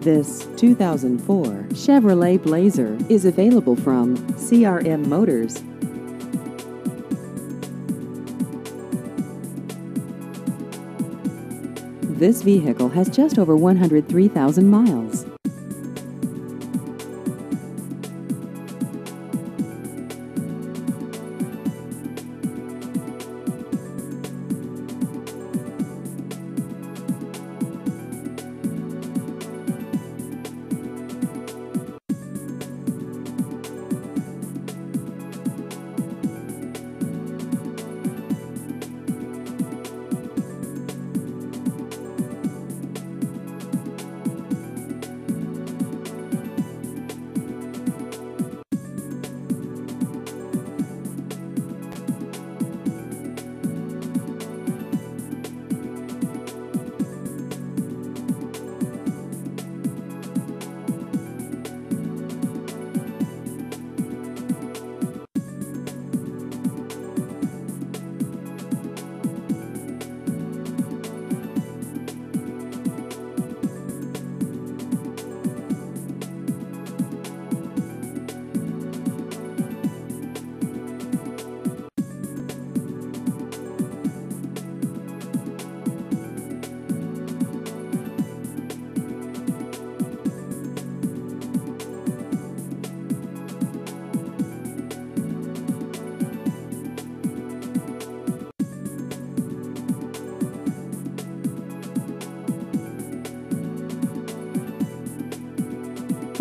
This 2004 Chevrolet Blazer is available from CRM Motors. This vehicle has just over 103,000 miles.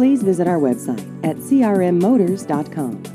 Please visit our website at crmmotors.com.